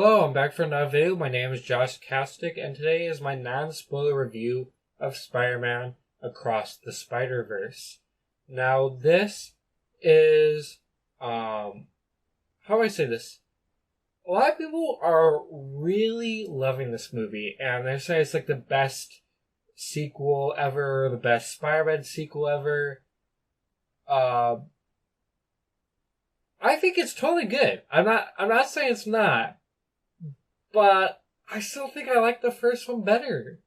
Hello, I'm back for another video. My name is Josh Kastic, and today is my non-spoiler review of Spider-Man Across the Spider-Verse. Now, this is, how do I say this? A lot of people are really loving this movie, and they're saying it's like the best sequel ever, the best Spider-Man sequel ever. I think it's totally good. I'm not saying it's not. But I still think I like the first one better.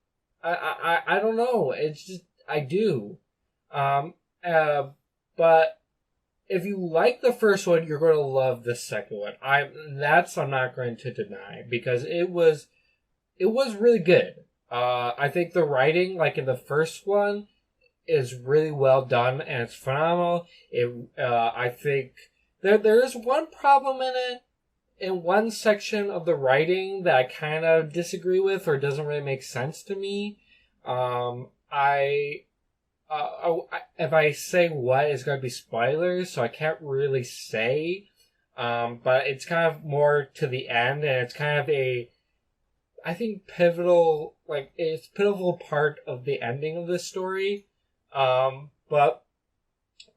I don't know. It's just I do. But if you like the first one, you're going to love the second one. I'm not going to deny because it was really good. I think the writing, like in the first one, is really well done and it's phenomenal. I think there is one problem in it. In one section of the writing that I kind of disagree with or doesn't really make sense to me. If I say what, it's going to be spoilers, so I can't really say. But it's kind of more to the end, and it's kind of I think it's pivotal part of the ending of this story. But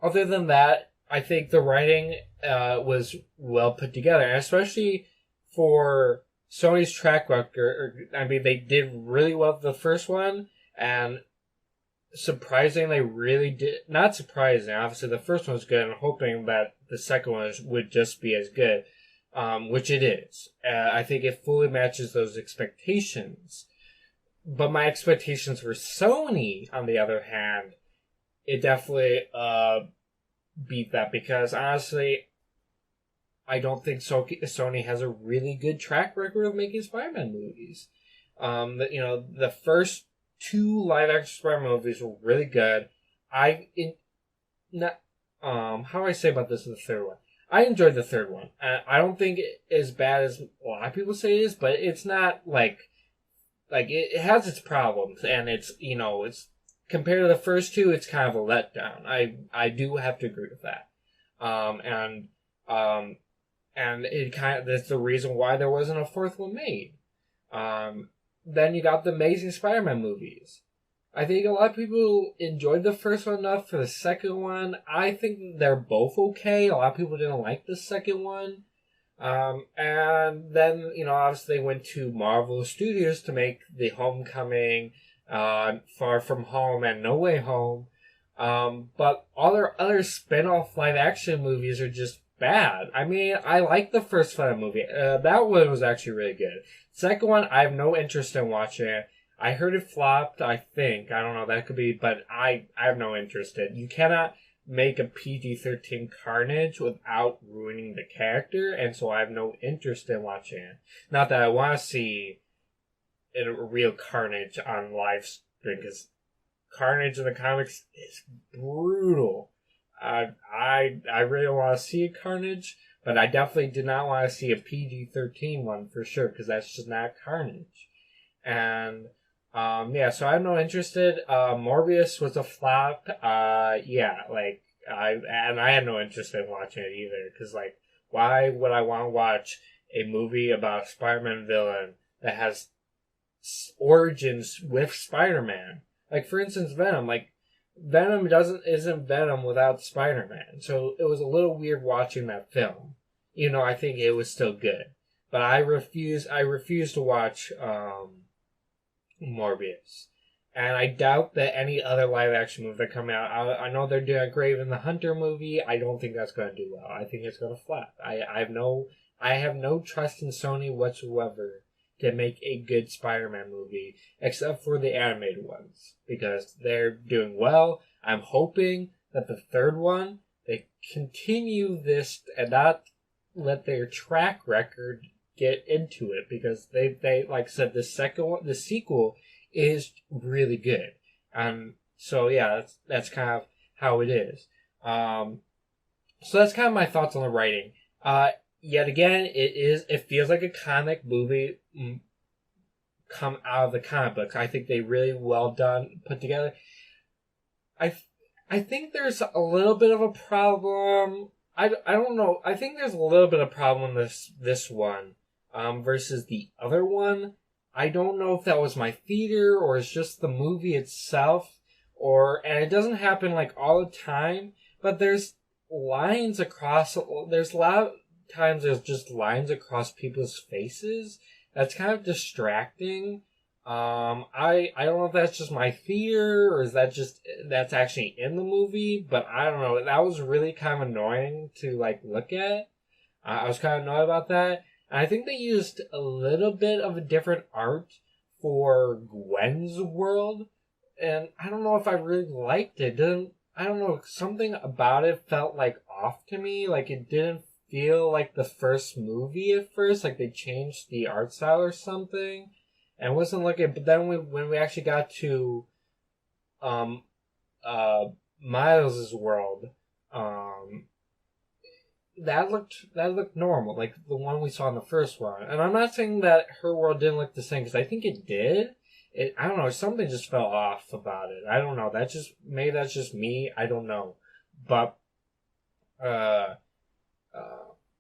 other than that, I think the writing was well put together, and especially for Sony's track record. I mean, they did really well with the first one, and surprisingly, really did. Not surprising, obviously, the first one was good, and I'm hoping that the second one would just be as good, which it is. I think it fully matches those expectations. But my expectations for Sony, on the other hand, it definitely beat that because honestly, I don't think Sony has a really good track record of making Spider-Man movies. The first two live-action Spider-Man movies were really good. How do I say about this in the third one? I enjoyed the third one. I don't think it's as bad as a lot of people say it is, but it's not like it has its problems, and it's compared to the first two, it's kind of a letdown. I do have to agree with that. And it that's the reason why there wasn't a fourth one made. Then you got the Amazing Spider-Man movies. I think a lot of people enjoyed the first one enough for the second one. I think they're both okay. A lot of people didn't like the second one. And then, obviously they went to Marvel Studios to make the Homecoming, Far From Home, and No Way Home. But all their other spin-off live-action movies are just bad. I mean, I like the first Spider-Man movie. That one was actually really good. Second one, I have no interest in watching it. I heard it flopped, I think. I don't know, that could be, but I have no interest in it. You cannot make a PG-13 Carnage without ruining the character, and so I have no interest in watching it. Not that I want to see a real Carnage on live stream, because Carnage in the comics is brutal. I really want to see a Carnage, but I definitely did not want to see a PG-13 one for sure, because that's just not Carnage. And so I'm not interested. Morbius was a flop. I had no interest in watching it either, because why would I want to watch a movie about a Spider-Man villain that has origins with Spider-Man? Like, for instance, Venom. Venom isn't Venom without Spider-Man. So it was a little weird watching that film. I think it was still good. But I refuse to watch Morbius. And I doubt that any other live-action movie that come out. I know they're doing a Graven the Hunter movie. I don't think that's going to do well. I think it's going to flop. I have no trust in Sony whatsoever to make a good Spider-Man movie, except for the animated ones, because they're doing well. I'm hoping that the third one, they continue this and not let their track record get into it, because they like I said, the second one, the sequel, is really good. So yeah, that's kind of how it is. So that's kind of my thoughts on the writing. Yet again, it feels like a comic movie come out of the comic books. I think they really well done, put together. I think there's a little bit of a problem. I don't know. I think there's a little bit of problem in this one versus the other one. I don't know if that was my theater or it's just the movie itself, and it doesn't happen like all the time, but there's lines across, there's a lot of times there's just lines across people's faces. That's kind of distracting. I don't know if that's just my theater or is that's actually in the movie, but I don't know. That was really kind of annoying to like look at. I was kind of annoyed about that. And I think they used a little bit of a different art for Gwen's world, and I don't know if I really liked it. I don't know, something about it felt like off to me. Like it didn't feel like the first movie at first. Like they changed the art style or something, and it wasn't looking. But then when we actually got to um Miles's world, that looked normal, like the one we saw in the first one. And I'm not saying that her world didn't look the same, because I think it did. I don't know, something just fell off about it. I don't know. Maybe that's just me. I don't know, but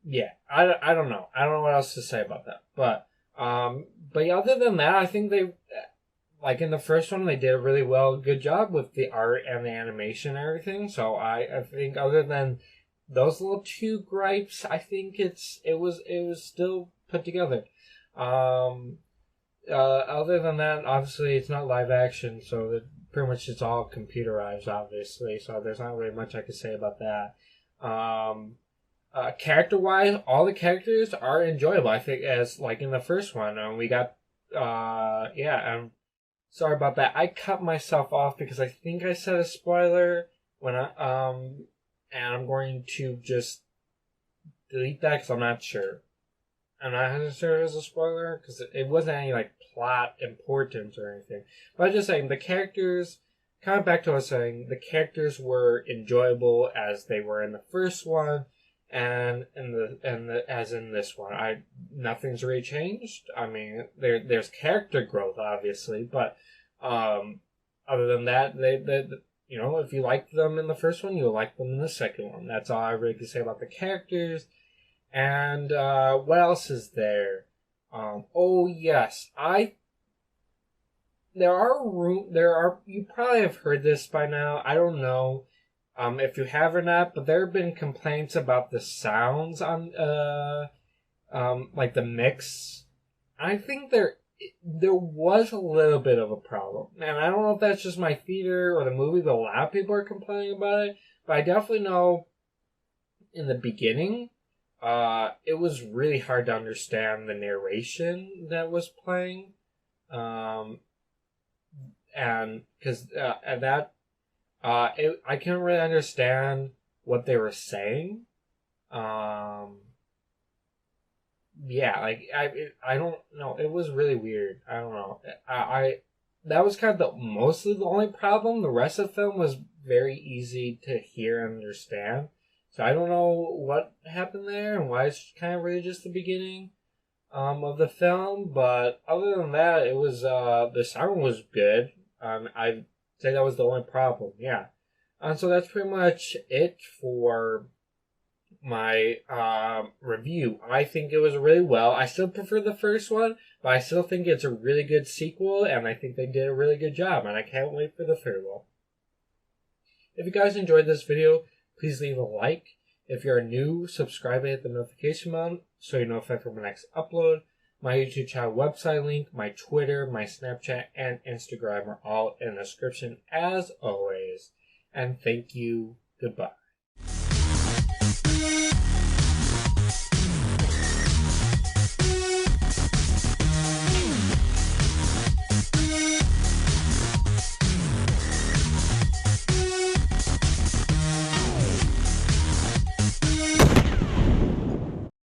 yeah, I don't know. I don't know what else to say about that. But yeah, other than that, I think they, like in the first one, they did a really good job with the art and the animation and everything. So I think other than those little two gripes, I think it was still put together. Other than that, obviously it's not live action, so pretty much it's all computerized, obviously. So there's not really much I could say about that. Character wise, all the characters are enjoyable. I think as like in the first one, we got I'm sorry about that. I cut myself off because I think I said a spoiler and I'm going to just delete that because I'm not sure. I'm not sure it was a spoiler because it wasn't any like plot importance or anything. But I'm just saying the characters, kind of back to what I was saying, the characters were enjoyable as they were in the first one, and as in this one. Nothing's really changed. I mean, there's character growth obviously, but other than that, they if you liked them in the first one, you'll like them in the second one. That's all I really can say about the characters. And what else is there? Oh yes, there are you probably have heard this by now. I don't know if you have or not, but there have been complaints about the sounds on like the mix. I think there was a little bit of a problem, and I don't know if that's just my theater or the movie, but a lot of people are complaining about it. But I definitely know in the beginning, it was really hard to understand the narration that was playing, and because I couldn't really understand what they were saying. Yeah, like I don't know. It was really weird. I don't know. That was kind of mostly the only problem. The rest of the film was very easy to hear and understand. So I don't know what happened there and why it's kind of really just the beginning of the film. But other than that, it was the sound was good. I'd say that was the only problem. Yeah. So that's pretty much it for my review. I think it was really well. I still prefer the first one, but I still think it's a really good sequel, and I think they did a really good job, and I can't wait for the third one. If you guys enjoyed this video, please leave a like. If you're new, subscribe and hit the notification bell so you're notified for my next upload. My YouTube channel website link, my Twitter, my Snapchat, and Instagram are all in the description as always. And thank you. Goodbye.